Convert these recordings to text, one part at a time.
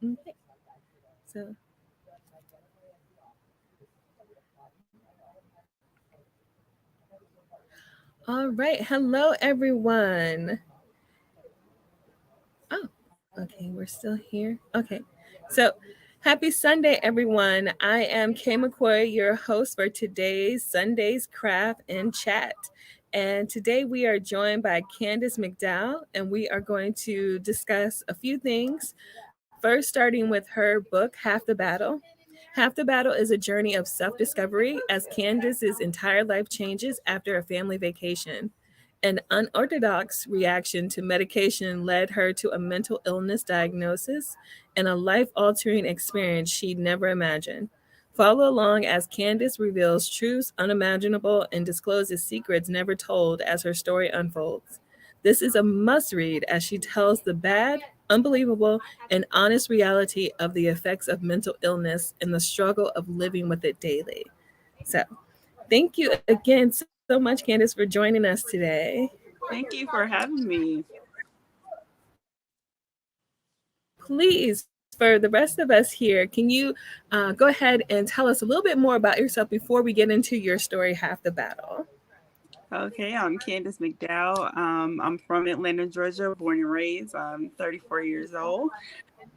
Okay. So, all right. Hello, everyone. Oh, okay. We're still here. Okay. So, happy Sunday, everyone. I am Kay McCoy, your host for today's Sunday's Craft and Chat. And today we are joined by Candis McDow, and we are going to discuss a few things. First, starting with her book, Half the Battle. Half the Battle is a journey of self discovery as Candace's entire life changes after a family vacation. An unorthodox reaction to medication led her to a mental illness diagnosis and a life altering experience she'd never imagined. Follow along as Candace reveals truths unimaginable and discloses secrets never told as her story unfolds. This is a must read as she tells the bad, unbelievable, and honest reality of the effects of mental illness and the struggle of living with it daily. So, thank you again so much, Candace, for joining us today. Thank you for having me. Please, for the rest of us here, can you go ahead and tell us a little bit more about yourself before we get into your story, Half the Battle? Okay, I'm Candis McDow. I'm from Atlanta, Georgia, born and raised. I'm 34 years old.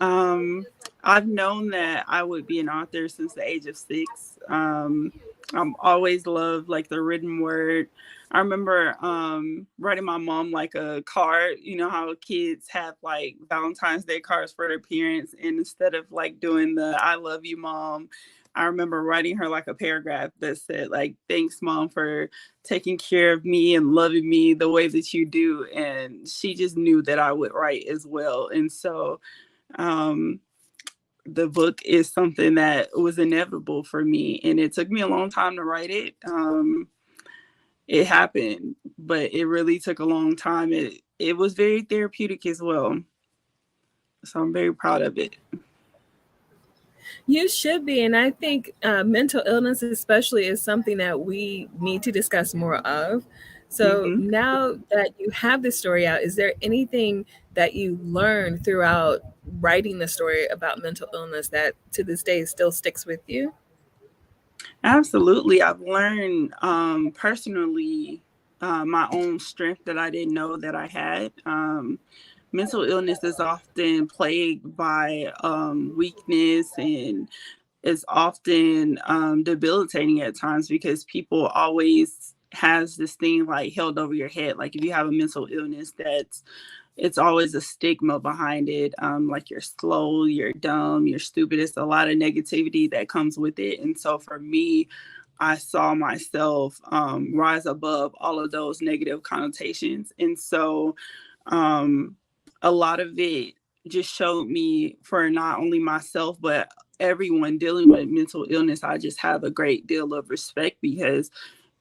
Um, I've known that I would be an author since the age of 6. I'm always loved like the written word. I remember writing my mom like a card. You know how kids have like Valentine's Day cards for their parents, and instead of like doing the "I love you, mom," I remember writing her like a paragraph that said like, "Thanks, mom, for taking care of me and loving me the way that you do." And she just knew that I would write as well, and so um, the book is something that was inevitable for me, and it took me a long time to write it. It happened, but it really took a long time. It was very therapeutic as well, so I'm very proud of it. You should be. And I think mental illness, especially, is something that we need to discuss more of. So Hmm. now that you have this story out, is there anything that you learned throughout writing the story about mental illness that to this day still sticks with you? Absolutely, I've learned personally my own strength that I didn't know that I had. Mental illness is often plagued by weakness, and is often debilitating at times because people always has this thing like held over your head. Like if you have a mental illness, that's it's always a stigma behind it. Like you're slow, you're dumb, you're stupid. It's a lot of negativity that comes with it. And so for me, I saw myself rise above all of those negative connotations. And so um, a lot of it just showed me for not only myself, but everyone dealing with mental illness, I just have a great deal of respect because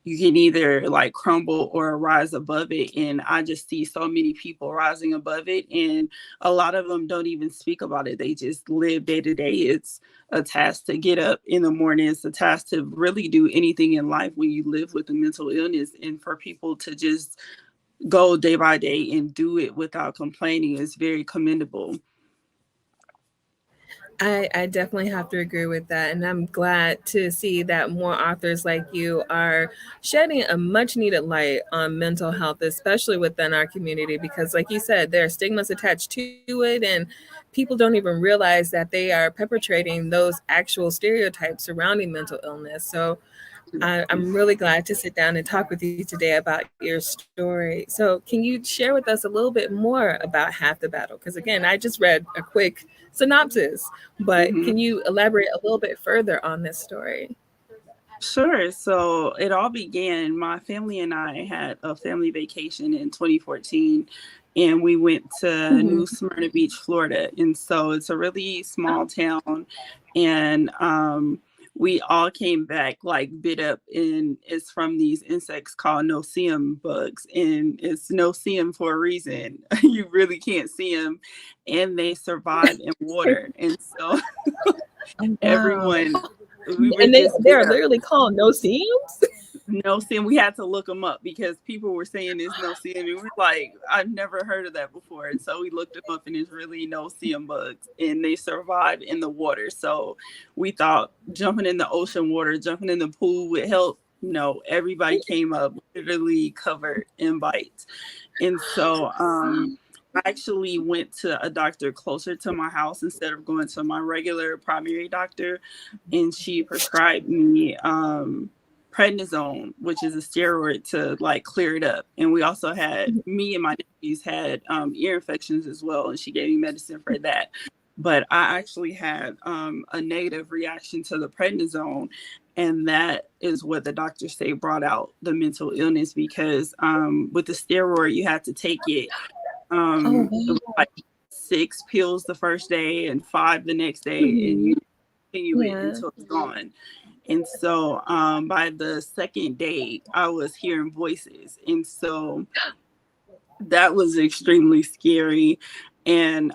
you can either like crumble or rise above it. And I just see so many people rising above it. And a lot of them don't even speak about it. They just live day to day. It's a task to get up in the morning. It's a task to really do anything in life when you live with a mental illness. And for people to just go day by day and do it without complaining is very commendable. I definitely have to agree with that. And I'm glad to see that more authors like you are shedding a much needed light on mental health, especially within our community, because, like you said, there are stigmas attached to it, and people don't even realize that they are perpetrating those actual stereotypes surrounding mental illness. So I'm really glad to sit down and talk with you today about your story. So, can you share with us a little bit more about Half the Battle? Because, again, I just read a quick synopsis, but can Hmm. you elaborate a little bit further on this story? Sure. So it all began, my family and I had a family vacation in 2014, and we went to Mhm. New Smyrna Beach, Florida. And so it's a really small town. And we all came back like bit up, and it's from these insects called no-see-um bugs. And it's no-see-um for a reason. You really can't see them, and they survive in water. And so Oh, wow. everyone, we were And just they bit are up. literally called no seams. no sin. We had to look them up because people were saying there's no sin, and we're like, I've never heard of that before. And so we looked them up, and there's really no sin bugs, and they survive in the water. So we thought jumping in the ocean water, jumping in the pool would help. No, everybody came up literally covered in bites. And so I actually went to a doctor closer to my house instead of going to my regular primary doctor, and she prescribed me prednisone, which is a steroid to like clear it up. And we also had, me and my nephews had ear infections as well, and she gave me medicine for that. But I actually had a negative reaction to the prednisone, and that is what the doctors say brought out the mental illness, because with the steroid you have to take it like 6 pills the first day and 5 the next day, and you continue it until it's gone. And so by the second day, I was hearing voices. And so that was extremely scary. And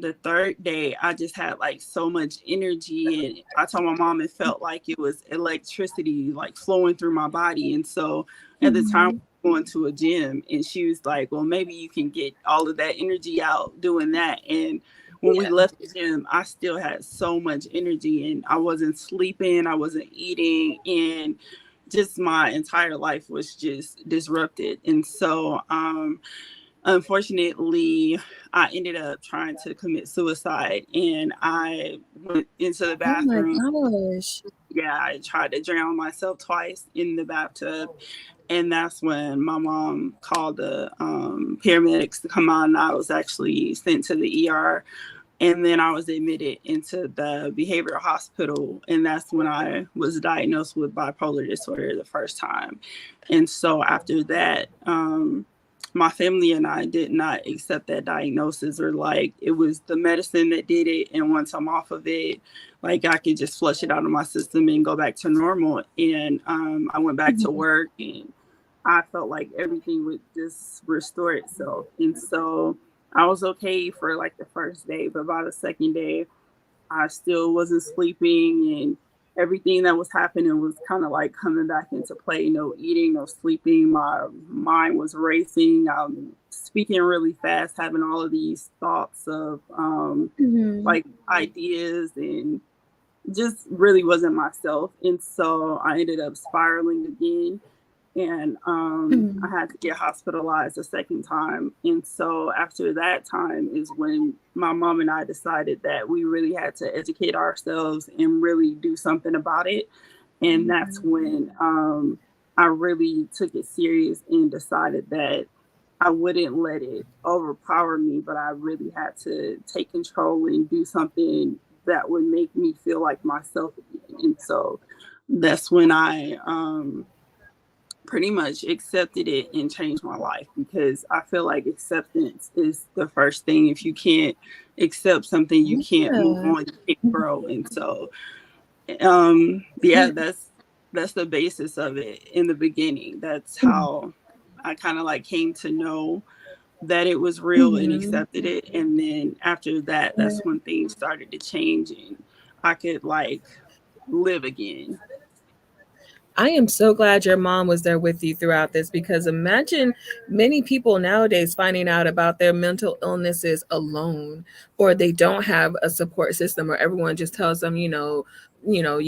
the third day, I just had like so much energy. And I told my mom it felt like it was electricity like flowing through my body. And so at the time, going to a gym, and she was like, well, maybe you can get all of that energy out doing that. And when we left the gym, I still had so much energy, and I wasn't sleeping, I wasn't eating, and just my entire life was just disrupted. And so unfortunately, I ended up trying to commit suicide, and I went into the bathroom. Oh my gosh. Yeah, I tried to drown myself twice in the bathtub. And that's when my mom called the paramedics to come out, and I was actually sent to the ER. And then I was admitted into the behavioral hospital. And that's when I was diagnosed with bipolar disorder the first time. And so after that, my family and I did not accept that diagnosis, or like it was the medicine that did it. And once I'm off of it, like I could just flush it out of my system and go back to normal. And I went back to work, and I felt like everything would just restore itself. And so I was okay for like the first day, but by the second day, I still wasn't sleeping, and everything that was happening was kind of like coming back into play. No eating, no sleeping. My mind was racing. I'm speaking really fast, having all of these thoughts of like ideas, and just really wasn't myself. And so I ended up spiraling again. And I had to get hospitalized a second time. And so after that time is when my mom and I decided that we really had to educate ourselves and really do something about it. And that's when I really took it serious and decided that I wouldn't let it overpower me, but I really had to take control and do something that would make me feel like myself again. And so that's when I pretty much accepted it and changed my life, because I feel like acceptance is the first thing. If you can't accept something, you can't move on, you can't grow. And so that's the basis of it in the beginning. That's how I kind of like came to know that it was real and accepted it. And then after that, that's when things started to change, and I could like live again. I am so glad your mom was there with you throughout this, because imagine many people nowadays finding out about their mental illnesses alone, or they don't have a support system, or everyone just tells them, you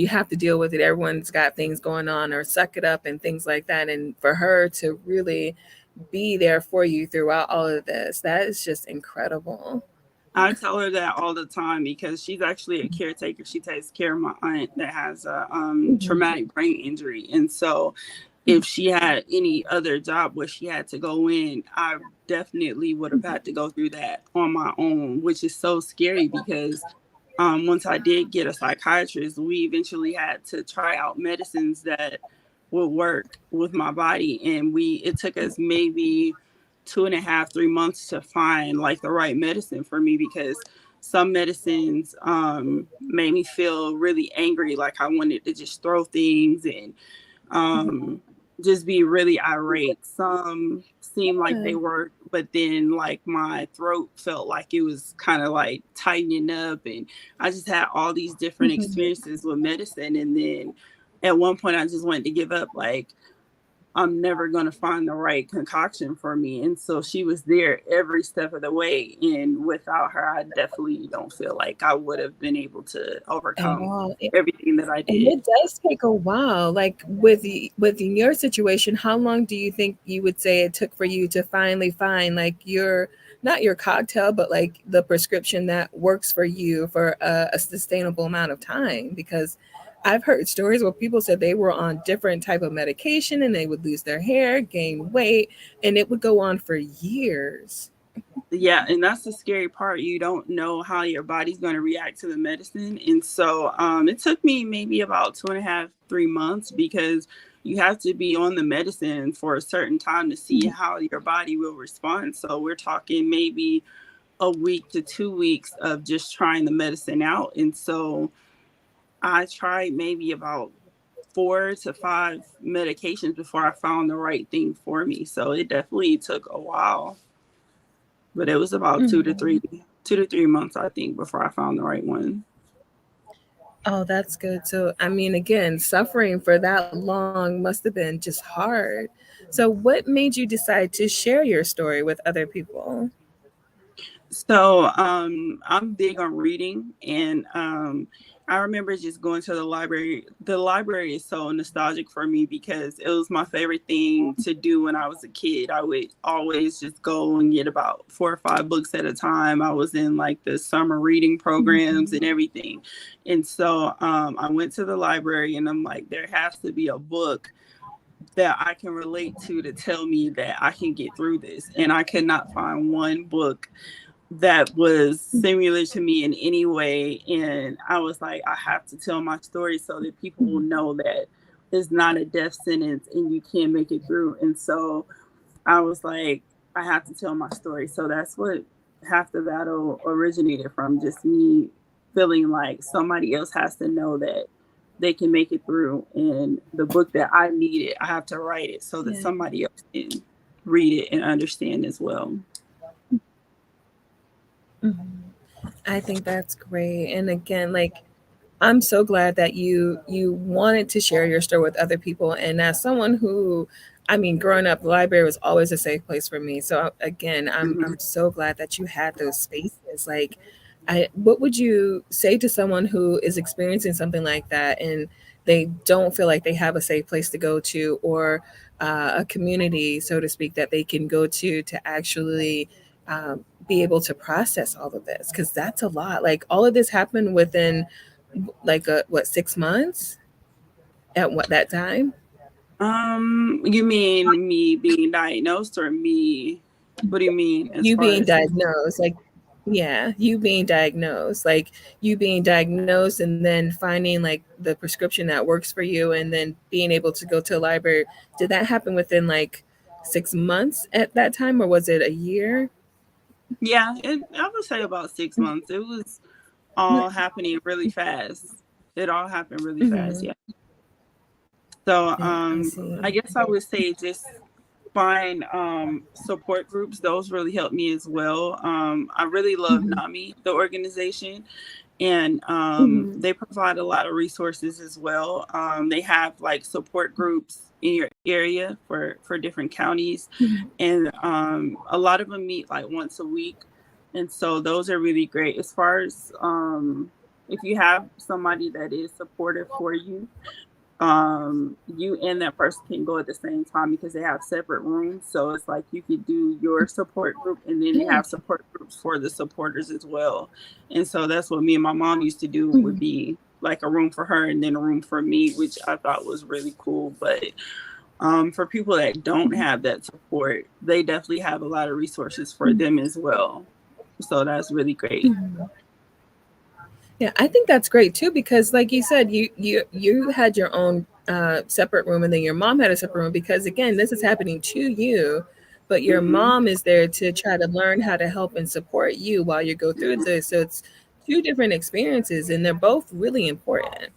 have to deal with it. Everyone's got things going on, or suck it up and things like that. And for her to really be there for you throughout all of this, that is just incredible. I tell her that all the time, because she's actually a caretaker. She takes care of my aunt that has a traumatic brain injury. And so if she had any other job where she had to go in, I definitely would have had to go through that on my own, which is so scary, because once I did get a psychiatrist, we eventually had to try out medicines that would work with my body. And it took us maybe 2.5, 3 months to find like the right medicine for me, because some medicines made me feel really angry, like I wanted to just throw things and just be really irate. Some seemed like they worked, but then like my throat felt like it was kind of like tightening up, and I just had all these different experiences with medicine. And then at one point I just wanted to give up. Like, I'm never going to find the right concoction for me. And so she was there every step of the way. And without her, I definitely don't feel like I would have been able to at overcome all. everything that I And did. it does take a while. Like with your situation, how long do you think you would say it took for you to finally find like your not your cocktail, but like the prescription that works for you for a sustainable amount of time? Because I've heard stories where people said they were on different type of medication and they would lose their hair, gain weight, and it would go on for years. Yeah, and that's the scary part. You don't know how your body's going to react to the medicine. And so it took me maybe about 2.5, 3 months, because you have to be on the medicine for a certain time to see how your body will respond. So we're talking maybe a week to 2 weeks of just trying the medicine out. And so I tried maybe about 4 to 5 medications before I found the right thing for me. So it definitely took a while, but it was about Mhm. 2 to 3 months, I think, before I found the right one. Oh, that's good. So, I mean, again, suffering for that long must have been just hard. So, what made you decide to share your story with other people? So I'm big on reading, and I remember just going to the library. The library is so nostalgic for me because it was my favorite thing to do when I was a kid. I would always just go and get about 4 or 5 books at a time. I was in like the summer reading programs and everything. And so I went to the library, and I'm like, there has to be a book that I can relate to tell me that I can get through this. And I could not find one book that was similar to me in any way. And I was like, I have to tell my story so that people will know that it's not a death sentence and you can make it through. And so I was like, I have to tell my story. So that's what Half the Battle originated from, just me feeling like somebody else has to know that they can make it through. And the book that I needed, I have to write it so that Yeah. somebody else can read it and understand as well. Mhm. I think that's great. And again, like I'm so glad that you wanted to share your story with other people. And as someone who, I mean, growing up, the library was always a safe place for me. So again, I'm Mhm. so glad that you had those spaces. Like, what would you say to someone who is experiencing something like that and they don't feel like they have a safe place to go to or a community, so to speak, that they can go to actually be able to process all of this? Because that's a lot. Like all of this happened within like what 6 months at what that time? You mean me being diagnosed, or me? What do you mean as You far being as? diagnosed, like yeah, you being diagnosed, like you being diagnosed and then finding like the prescription that works for you and then being able to go to a library. Did that happen within like 6 months at that time or was it a year? Yeah, I would say about 6 months. It was all happening really fast. It all happened really fast. Mm-hmm. Yeah. So Yeah, I see. I guess I would say just find support groups. Those really helped me as well. I really love Mm-hmm. NAMI, the organization, and Mm-hmm. they provide a lot of resources as well. They have like support groups in your area for different counties, and a lot of them meet like once a week, and so those are really great. As far as if you have somebody that is supportive for you, you and that person can go at the same time because they have separate rooms. So it's like you could do your support group, and then they have support groups for the supporters as well. And so that's what me and my mom used to do, would Mm-hmm. be like a room for her and then a room for me, which I thought was really cool. But for people that don't have that support, they definitely have a lot of resources for them as well. So that's really great. Mm-hmm. Yeah, I think that's great too because, like you said, you had your own separate room, and then your mom had a separate room because, again, this is happening to you, but your Hmm. mom is there to try to learn how to help and support you while you go through this. So it's two different experiences, and they're both really important.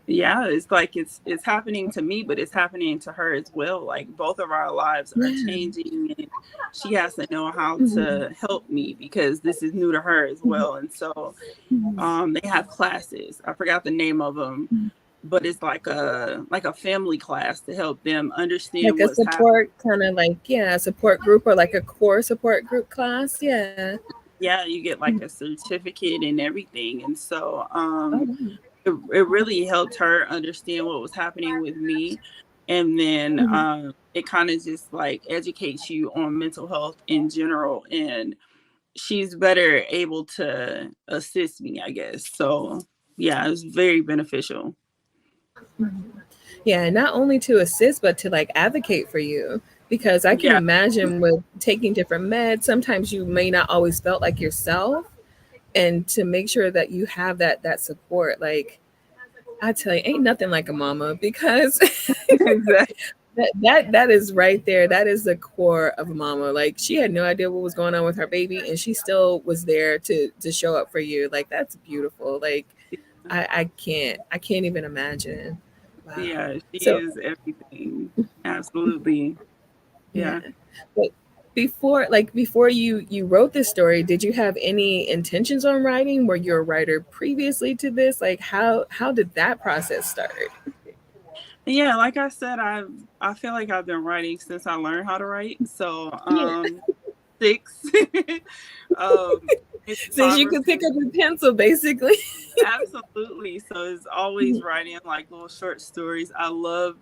Yeah, it's like it's happening to me, but it's happening to her as well. Like both of our lives are Yeah. changing, and she has to know how Hmm. to help me because this is new to her as well. And so they have classes. I forgot the name of them, but it's like a family class to help them understand Like a what's happening. support kind of like, yeah, a support group or like a core support group class. Yeah. Yeah, you get like a certificate and everything. And so Oh, wow. it really helped her understand what was happening with me. And then Mhm. it kind of just like educates you on mental health in general. And she's better able to assist me, I guess. So yeah, it's very beneficial. Yeah, not only to assist, but to like advocate for you. Because I can Yeah, imagine with taking different meds, sometimes you may not always felt like yourself. And to make sure that you have that support, like I tell you, ain't nothing like a mama because exactly. that is right there. That is the core of a mama. Like she had no idea what was going on with her baby, and she still was there to show up for you. Like that's beautiful. Like I can't even imagine. Wow. Yeah, she So is everything. Absolutely. yeah, Yeah. but before you wrote this story, did you have any intentions on writing? Were you a writer previously to this? Like how did that process start? Yeah, like I said, I feel like I've been writing since I learned how to write. So, Yeah. six. um Since five you or could pick six. up a pencil, basically. Absolutely. So it's always writing like little short stories. I love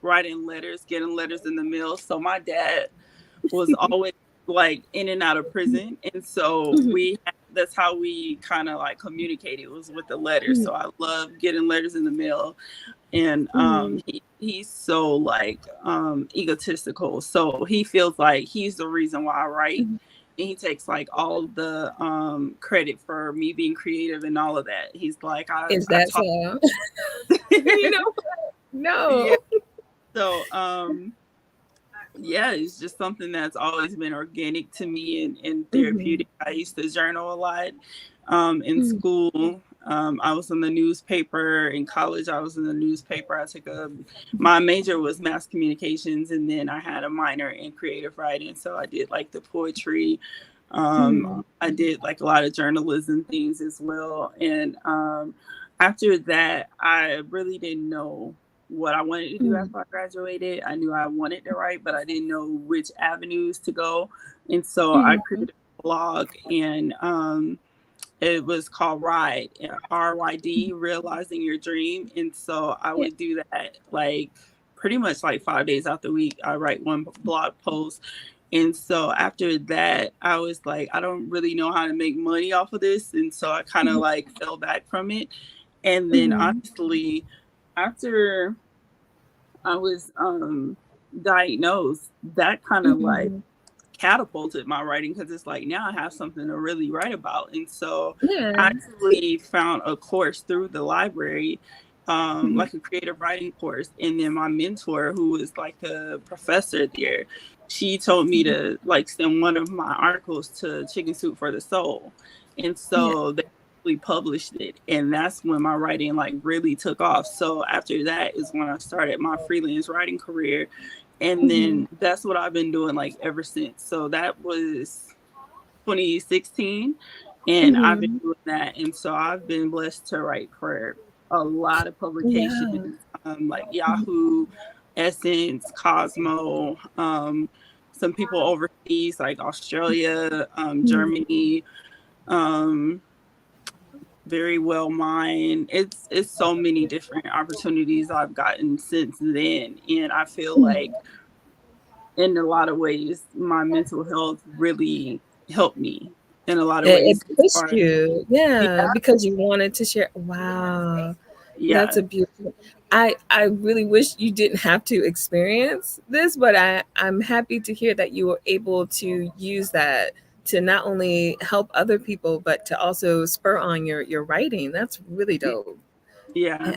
writing letters, getting letters in the mail. So my dad was always like in and out of prison, and so Mhm, that's how we kind of like communicated, was with the letters. mhm, So I love getting letters in the mail. And mhm, he's so like egotistical, so he feels like he's the reason why I write, mhm. and he takes like all the credit for me being creative and all of that. He's like, Is I that taught. so? You know, Yeah. no. So yeah, it's just something that's always been organic to me, and Mhm, therapeutic. I used to journal a lot in mhm, school. I was in the newspaper. In college, I was in the newspaper. My major was mass communications, and then I had a minor in creative writing. So I did like the poetry. mhm, I did like a lot of journalism things as well. And after that, I really didn't know what I wanted to do mhm, after I graduated. I knew I wanted to write, but I didn't know which avenues to go. And so I mhm. created a blog, and it was called RYD, Realizing Your Dream. And so I Yeah. would do that like pretty much like 5 days out the week. I write one blog post. And so after that, I was like, I don't really know how to make money off of this. And so I kind of Mhm, like fell back from it. And then mhm, honestly, after I was diagnosed, that kind of like mhm. catapulted my writing, because it's like now I have something to really write about. And so I Yeah. actually found a course through the library, Mhm, like a creative writing course. And then my mentor, who was like a professor there, she told me mhm. to like send one of my articles to Chicken Soup for the Soul. And Yeah. so they published it, and that's when my writing like really took off. So after that is when I started my freelance writing career, and Mhm, then that's what I've been doing like ever since. So that was 2016, and I've been mhm. doing that. And so I've been blessed to write for a lot of Wow. publications, like Mhm, Yahoo, Essence, Cosmo, some people overseas like Australia, mhm. Germany, um, Very Well Mine. It's so many different opportunities I've gotten since then, and I feel like Mhm. in a lot of ways my mental health really helped me in a lot of It ways as pushed far as, you, yeah, yeah, because you wanted to share. Wow, that's yeah, a beautiful. I really wish you didn't have to experience this, but I'm happy to hear that you were able to use that to not only help other people, but to also spur on your writing. That's really dope. yeah.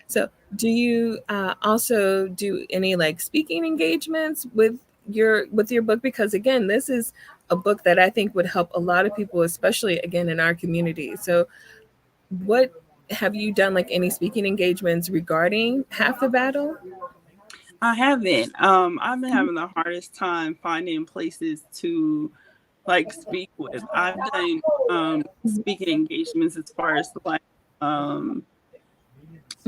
So, do you also do any like speaking engagements with your book? Because again, this is a book that I think would help a lot of people, especially again in our community. So, what have you done like any speaking engagements regarding Half the Battle? I haven't. I've been having the hardest time finding places to like speak with. I've done speaking engagements as far as like um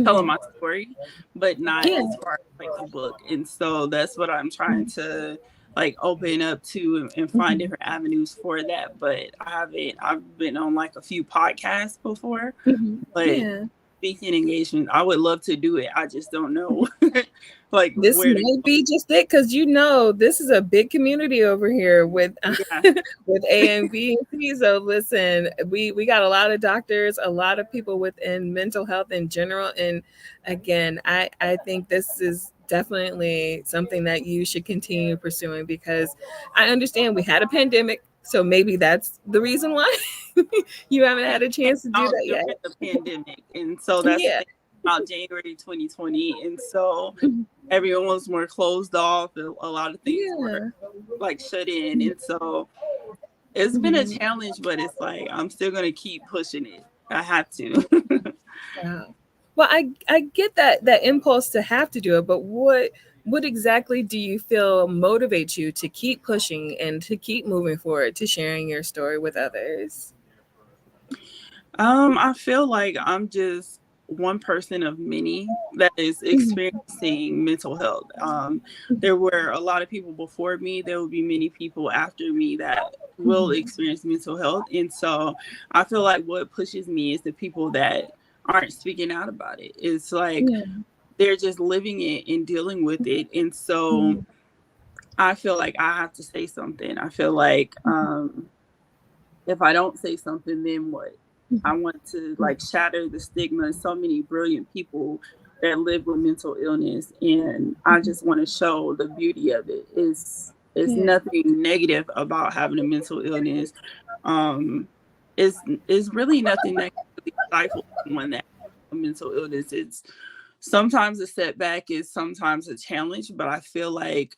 telling Mhm. my story, but not Yeah. as far as like the book. And so that's what I'm trying to like open up to and find Mhm. different avenues for that. But I've been on like a few podcasts before, Mhm. but Yeah. speaking engagement, I would love to do it. I just don't know like This where to might go. be just it because this is a big community over here with Yeah. with A and B and C. So listen, we got a lot of doctors, a lot of people within mental health in general, and again, I think this is definitely something that you should continue pursuing because I understand we had a pandemic, so maybe that's the reason why you haven't Yeah, had a it came chance to do out that yet. during the pandemic. And so that's the Yeah. thing about January 2020. And so everyone was more closed off. And a lot of things were Yeah. like shut in. And so it's been a Mhm. challenge, but it's like I'm still gonna keep pushing it. I have to. Wow. Well, I get that impulse to have to do it, but what exactly do you feel motivates you to keep pushing and to keep moving forward to sharing your story with others? I feel like I'm just one person of many that is Mhm. experiencing mental health. There were a lot of people before me. There will be many people after me that will Mhm. experience mental health. And so I feel like what pushes me is the people that aren't speaking out about it. It's like Yeah. they're just living it and dealing with it. And so Mhm. I feel like I have to say something. I feel like if I don't say something, then what? I want to like shatter the stigma. So many brilliant people that live with mental illness, and I just want to show the beauty of it. It's Yeah. nothing negative about having a mental illness. Um, it's really nothing that can really stifle someone that has a mental illness. It's sometimes a setback is sometimes a challenge, but I feel like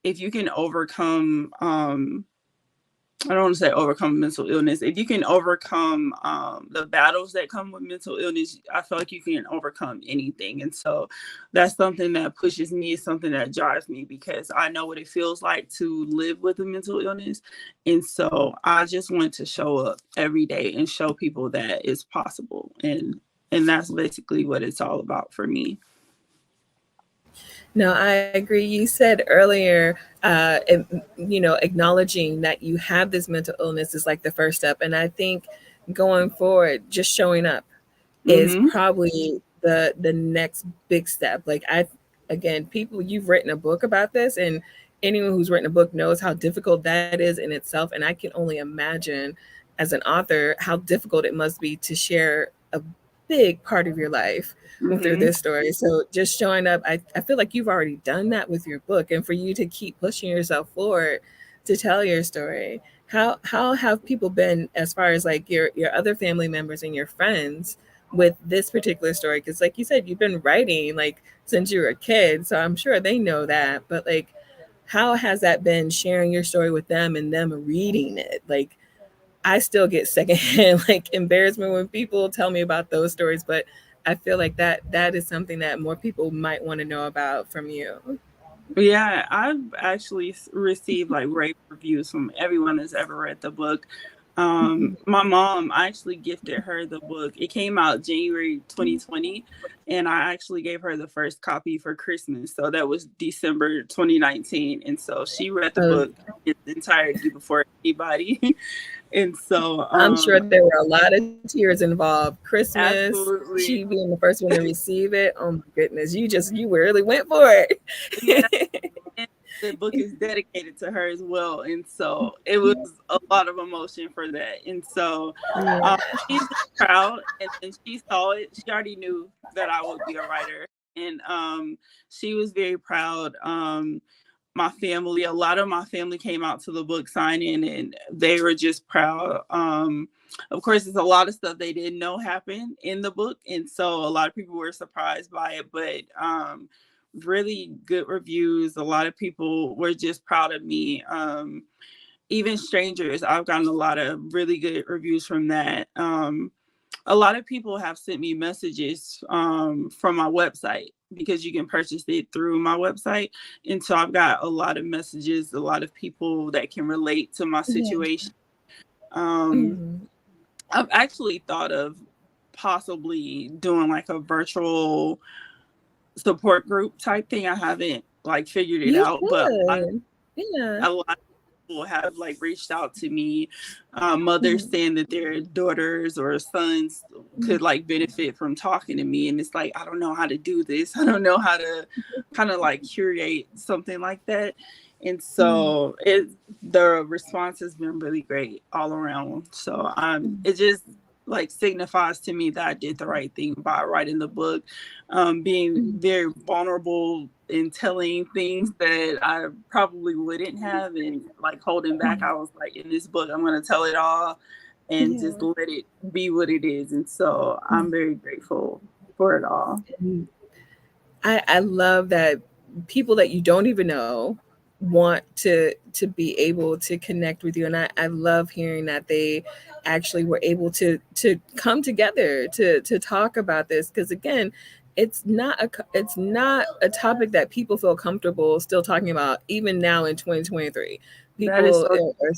if you can overcome I don't want to say overcome mental illness. If you can overcome the battles that come with mental illness, I feel like you can overcome anything. And so that's something that pushes me, is something that drives me because I know what it feels like to live with a mental illness. And so I just want to show up every day and show people that it's possible. And that's basically what it's all about for me. No, I agree. You said earlier, acknowledging that you have this mental illness is like the first step. And I think going forward, just showing up is Mm-hmm. probably the next big step. Like again, people, you've written a book about this, and anyone who's written a book knows how difficult that is in itself. And I can only imagine as an author how difficult it must be to share a big part of your life through Mm-hmm. this story. So just showing up, I feel like you've already done that with your book, and for you to keep pushing yourself forward to tell your story. How have people been as far as like your other family members and your friends with this particular story? Because like you said, you've been writing like since you were a kid, so I'm sure they know that. But like, how has that been sharing your story with them and them reading it? Like, I still get secondhand like embarrassment when people tell me about those stories, but I feel like that is something that more people might want to know about from you. Yeah, I've actually received like rave reviews from everyone that's ever read the book. My mom, I actually gifted her the book. It came out January 2020, and I actually gave her the first copy for Christmas. So that was December 2019. And so she read the Uh, book in its entirety before anybody. And so, I'm sure there were a lot of tears involved. Christmas, she absolutely. being the first one to receive it. Oh my goodness, you really went for Yeah, it. and the book is dedicated to her as well. And so it was a lot of emotion for that. And so Yeah. she's just proud. And then she saw it. She already knew that I would be a writer. And she was very proud. My family, a lot of my family came out to the book signing and they were just proud. Of course, there's a lot of stuff they didn't know happened in the book. And so a lot of people were surprised by it. But really good reviews. A lot of people were just proud of me. Even strangers, I've gotten a lot of really good reviews from that. A lot of people have sent me messages from my website because you can purchase it through my website. And so I've got a lot of messages, a lot of people that can relate to my Yeah. situation. Um, Mhm. I've actually thought of possibly doing like a virtual support group type thing. I haven't like figured it You out, but should. Yeah. a lot of people have like reached out to me, mothers Mhm. saying that their daughters or sons could like benefit from talking to me, and it's like, I don't know how to do this. I don't know how to kind of like curate something like that. And Mhm. so the response has been really great all around. So Mhm. it just like signifies to me that I did the right thing by writing the book, being Mhm. very vulnerable in telling things that I probably wouldn't have, and like holding back. I was like, in this book, I'm going to tell it all and just Yeah. let it be what it is. And so I'm very grateful for it all. Mhm. I love that people that you don't even know want to be able to connect with you, and I love hearing that they actually were able to come together to talk about this, because again, it's not a topic that people feel comfortable still talking about even now in 2023. That is People so, are,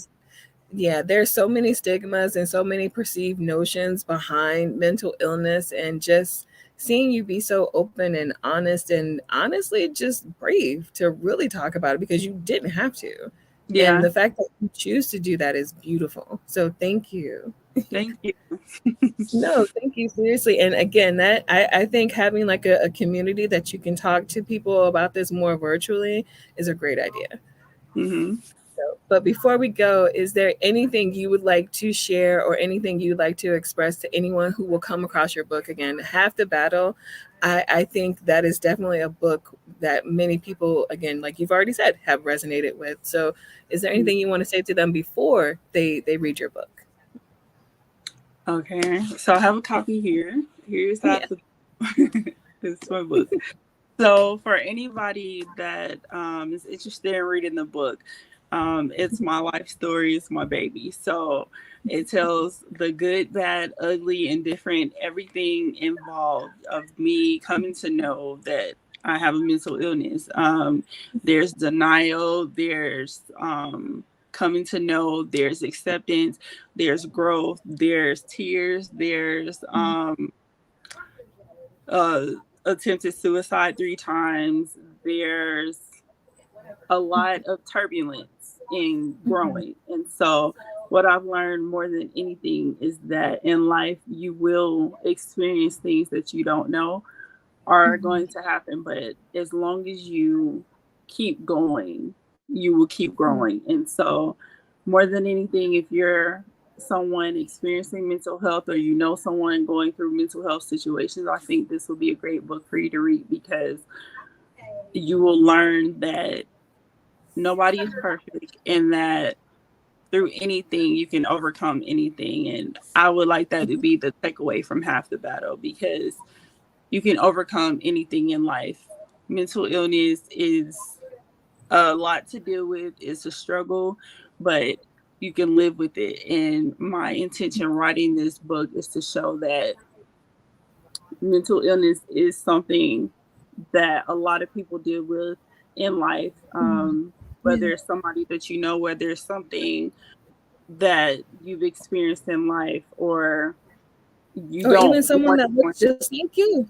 yeah, there's so many stigmas and so many perceived notions behind mental illness, and just seeing you be so open and honest and honestly just brave to really talk about it, because you didn't have to. And yeah, the fact that you choose to do that is beautiful. So thank you. thank you. No, thank you, seriously. And again, that I think having like a community that you can talk to people about this more virtually is a great idea. Hmm. But before we go, is there anything you would like to share or anything you'd like to express to anyone who will come across your book again? Half the Battle, I think that is definitely a book that many people, again, like you've already said, have resonated with. So is there anything you want to say to them before they read your book? Okay, so I have a copy here. Here's Yeah. half the this is my book. So for anybody that is interested in reading the book, it's my life story. It's my baby. So it tells the good, bad, ugly, indifferent, everything involved of me coming to know that I have a mental illness. There's denial. There's coming to know. There's acceptance. There's growth. There's tears. There's uh, attempted suicide 3 times. There's a lot of turbulence in Mhm. growing. And so, what I've learned more than anything is that in life, you will experience things that you don't know are Mhm. going to happen. But as long as you keep going, you will keep growing. And so, more than anything, if you're someone experiencing mental health or you know someone going through mental health situations, I think this will be a great book for you to read, because you will learn that nobody is perfect and that through anything you can overcome anything. And I would like that to be the takeaway from Half the Battle, because you can overcome anything in life. Mental illness is a lot to deal with, it's a struggle, but you can live with it. And my intention writing this book is to show that mental illness is something that a lot of people deal with in life. Mhm. Whether Yeah. it's somebody that you know, whether it's something that you've experienced in life, or you Or even don't someone want that someone. looks just like you.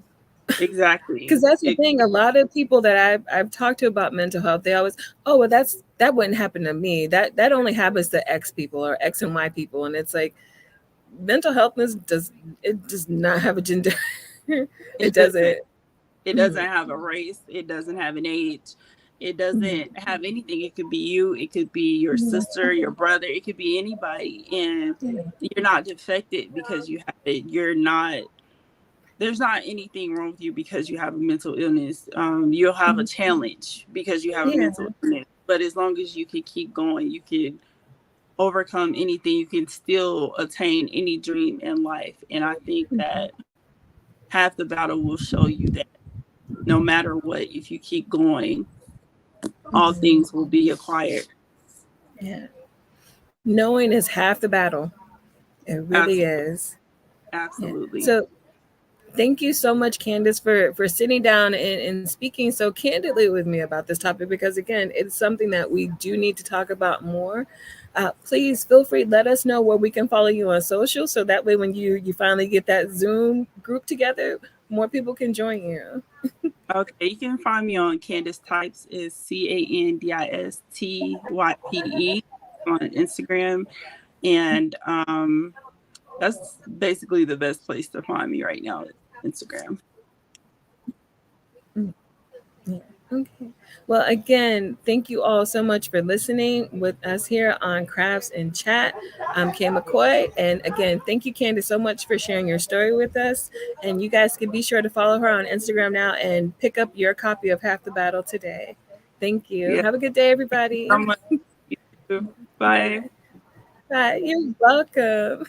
Exactly. Because that's the thing. A lot of people that I've talked to about mental health, they always, oh, well, that wouldn't happen to me. That only happens to X people or X and Y people, and it's like mental healthness does not have a gender. It It doesn't. doesn't. It doesn't Mhm. have a race. It doesn't have an age. It Mhm. doesn't have anything. It could be you. It could be your Mhm. sister, your brother. It could be anybody. And Yeah. you're not defected because you have it. You're not, there's not anything wrong with you because you have a mental illness. You'll have a Mhm. challenge because you have a Yeah. mental illness. But as long as you can keep going, you can overcome anything. You can still attain any dream in life. And I think Mhm. that Half the Battle will show you that no matter what, if you keep going, all Mhm. things will be acquired. Yeah. Knowing is half the battle. It really Absolutely. is. Yeah. Absolutely. So Thank you so much, Candice, for sitting down and speaking so candidly with me about this topic, because again, it's something that we do need to talk about more. Please feel free, let us know where we can follow you on social, so that way when you finally get that Zoom group together, more people can join you. Okay, you can find me on Candis Types is CandisType on Instagram, and that's basically the best place to find me right now, Instagram. Yeah. Okay. Well, again, thank you all so much for listening with us here on Crafts and Chat. I'm Kay McCoy. And again, thank you, Candice, so much for sharing your story with us. And you guys can be sure to follow her on Instagram now and pick up your copy of Half the Battle today. Thank you. Yeah, Have a good day, so everybody. much. You too. Bye. Bye. You're welcome.